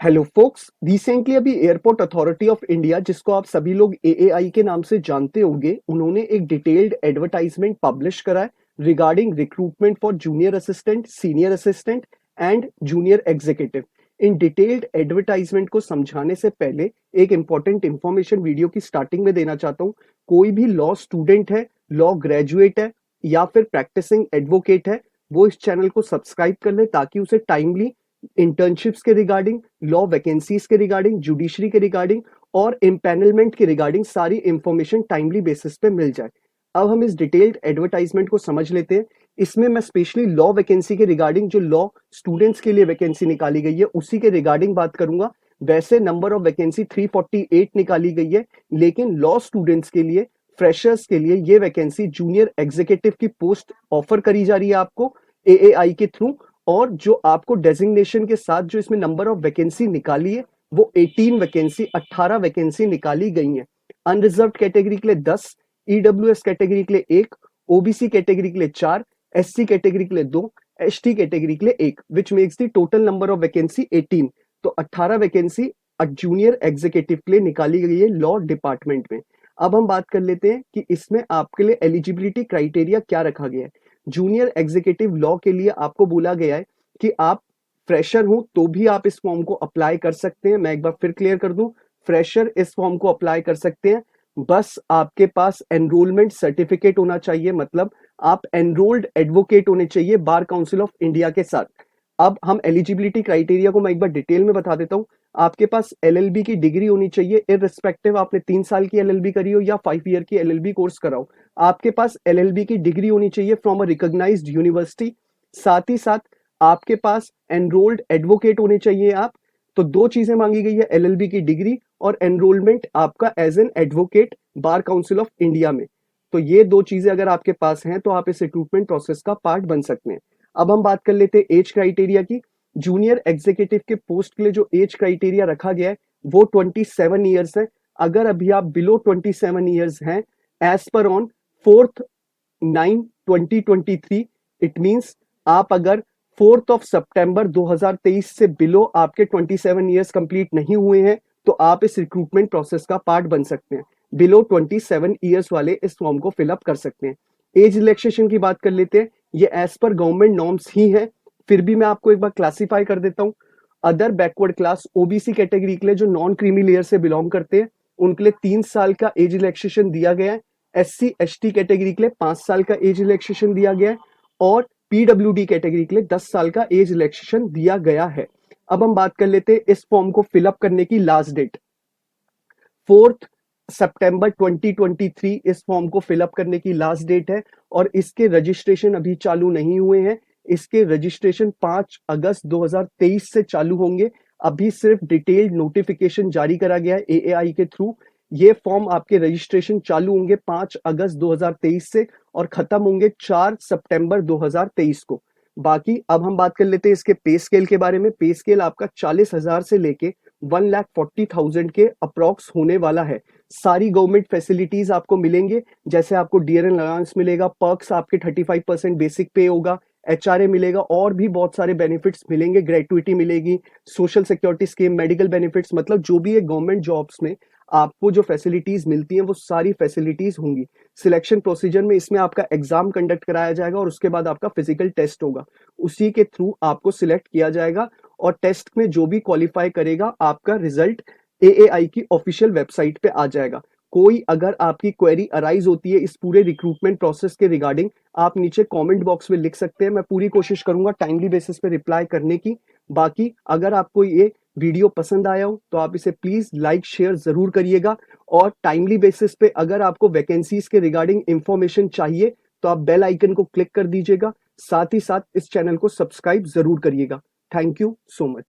Hello focus, recently अभी airport authority of India, जिसको आप सभी लोग एएआई के नाम से जानते होंगे, उन्होंने एक डिटेल्ड एडवर्टाइजमेंट पब्लिश करा है regarding recruitment for junior assistant, senior assistant and junior executive. In detailed advertisement को समझाने से पहले एक इंपॉर्टेंट इंफॉर्मेशन वीडियो की स्टार्टिंग में देना चाहता हूँ। कोई भी लॉ स्टूडेंट है, लॉ ग्रेजुएट है या फिर प्रैक्टिसिंग एडवोकेट है, वो इस चैनल को सब्सक्राइब कर ले ताकि उसे टाइमली इंटर्नशिप्स के रिगार्डिंग, लॉ वैकेंसीज के रिगार्डिंग, जुडिशरी के रिगार्डिंग और एम्पैनलमेंट के रिगार्डिंग सारी इंफॉर्मेशन टाइमली बेसिस पे मिल जाए। अब हम इस डिटेल्ड एडवर्टाइजमेंट को समझ लेते हैं। इसमें मैं स्पेशली लॉ वैकेंसी के रिगार्डिंग, जो लॉ स्टूडेंट्स के लिए वैकेंसी निकाली गई है, उसी के रिगार्डिंग बात करूंगा। वैसे नंबर ऑफ वैकेंसी 348 निकाली गई है, लेकिन लॉ स्टूडेंट्स के लिए, फ्रेशर्स के लिए ये वैकेंसी जूनियर एग्जीक्यूटिव की पोस्ट ऑफर करी जा रही है आपको एएआई के थ्रू। और जो आपको डेजिग्नेशन के साथ जो इसमें नंबर ऑफ वैकेंसी निकाली है वो 18 वैकेंसी, 18 वैकेंसी निकाली गई है। अनरिजर्व कैटेगरी के लिए 10, ईडब्ल्यूएस कैटेगरी के लिए 1, ओबीसी कैटेगरी के लिए 4, एससी कैटेगरी के लिए 2, एसटी कैटेगरी के लिए 1, which makes the total number of vacancy 18। तो 18 वैकेंसी जूनियर एग्जीक्यूटिव के लिए निकाली गई है लॉ डिपार्टमेंट में। अब हम बात कर लेते हैं कि इसमें आपके लिए एलिजिबिलिटी क्राइटेरिया क्या रखा गया है। जूनियर एग्जीक्यूटिव लॉ के लिए आपको बोला गया है कि आप फ्रेशर हो तो भी आप इस फॉर्म को अप्लाई कर सकते हैं। मैं एक बार फिर क्लियर कर दूं, फ्रेशर इस फॉर्म को अप्लाई कर सकते हैं, बस आपके पास एनरोलमेंट सर्टिफिकेट होना चाहिए, मतलब आप एनरोल्ड एडवोकेट होने चाहिए बार काउंसिल ऑफ इंडिया के साथ। अब हम एलिजिबिलिटी क्राइटेरिया को मैं एक बार डिटेल में बता देता हूं। आपके पास एलएलबी की डिग्री होनी चाहिए, इररिस्पेक्टिव आपने 3 साल की एलएलबी करी हो या 5 ईयर की एलएलबी कोर्स कराओ। आपके पास एलएलबी की डिग्री होनी चाहिए फ्रॉम अ रिकॉग्नाइज्ड यूनिवर्सिटी। साथ ही साथ आपके पास एनरोल्ड एडवोकेट होने चाहिए आप। तो दो चीजें मांगी गई है, एलएलबी की डिग्री और एनरोलमेंट आपका as an advocate bar council of India में। तो ये दो चीजें अगर आपके पास हैं तो आप इस रिक्रूटमेंट प्रोसेस का पार्ट बन सकते हैं। अब हम बात कर लेते हैं एज क्राइटेरिया की। जूनियर एग्जीक्यूटिव के पोस्ट के लिए जो एज क्राइटेरिया रखा गया है वो 27 ईयर्स है। अगर अभी आप बिलो 27 ईयर्स हैं, as per on 4/9/2023, it means आप अगर 4 सितंबर 2023 से बिलो आपके 27 ईयर्स कंप्लीट नहीं हुए हैं तो आप इस रिक्रूटमेंट प्रोसेस का पार्ट बन सकते हैं। बिलो 27 ईयर्स वाले इस फॉर्म को फिलअप कर सकते हैं। एज रिलैक्सेशन की बात कर लेते हैं। ये एज पर गवर्नमेंट नॉर्म्स ही है, फिर भी मैं आपको एक बार क्लासिफाई कर देता हूं। Other backward class OBC category के लिए जो नॉन क्रीमी लेयर से बिलोंग करते हैं उनके लिए 3 साल का एज रिलैक्सेशन दिया गया है। एससी एसटी कैटेगरी के लिए 5 साल का एज रिलैक्सेशन दिया गया है और पीडब्ल्यूडी कैटेगरी के लिए 10 साल का एज रिलैक्सेशन दिया गया है। अब हम बात कर लेते हैं इस फॉर्म को फिलअप करने की लास्ट डेट। 4 सितंबर 2023 इस फॉर्म को फिलअप करने की लास्ट डेट है और इसके रजिस्ट्रेशन अभी चालू नहीं हुए हैं। इसके रजिस्ट्रेशन 5 अगस्त 2023 से चालू होंगे। अभी सिर्फ डिटेल्ड नोटिफिकेशन जारी करा गया है एएआई के थ्रू। ये फॉर्म आपके रजिस्ट्रेशन चालू होंगे 5 अगस्त 2023 से और खत्म होंगे 4 सितंबर 2023 को। बाकी अब हम बात कर लेते हैं इसके पे स्केल के बारे में। पे स्केल आपका 40,000 से लेके 1,40,000 के अप्रॉक्स होने वाला है। सारी गवर्नमेंट फैसिलिटीज आपको मिलेंगे, जैसे आपको डियरन अलाउंस मिलेगा, पर्क्स आपके 35% बेसिक पे होगा, एचआरए मिलेगा और भी बहुत सारे बेनिफिट्स मिलेंगे, ग्रेट्युइटी मिलेगी, social security scheme, medical benefits, मतलब जो भी है गवर्नमेंट जॉब्स में आपको जो फैसिलिटीज मिलती हैं वो सारी फैसिलिटीज होंगी। सिलेक्शन प्रोसीजर में इसमें आपका एग्जाम कंडक्ट कराया जाएगा और उसके बाद आपका फिजिकल टेस्ट होगा, उसी के थ्रू आपको सिलेक्ट किया जाएगा और टेस्ट में जो भी क्वालिफाई करेगा आपका रिजल्ट एएआई की ऑफिशियल वेबसाइट पे आ जाएगा। कोई अगर आपकी क्वेरी अराइज होती है इस पूरे रिक्रूटमेंट प्रोसेस के रिगार्डिंग, आप नीचे कमेंट बॉक्स में लिख सकते हैं, मैं पूरी कोशिश करूंगा टाइमली बेसिस पे रिप्लाई करने की। बाकी अगर आपको ये वीडियो पसंद आया हो तो आप इसे प्लीज लाइक शेयर जरूर करिएगा और टाइमली बेसिस पे अगर आपको वैकेंसीज के रिगार्डिंग इंफॉर्मेशन चाहिए तो आप बेल आइकन को क्लिक कर दीजिएगा। साथ ही साथ इस चैनल को सब्सक्राइब जरूर करिएगा। Thank you so much.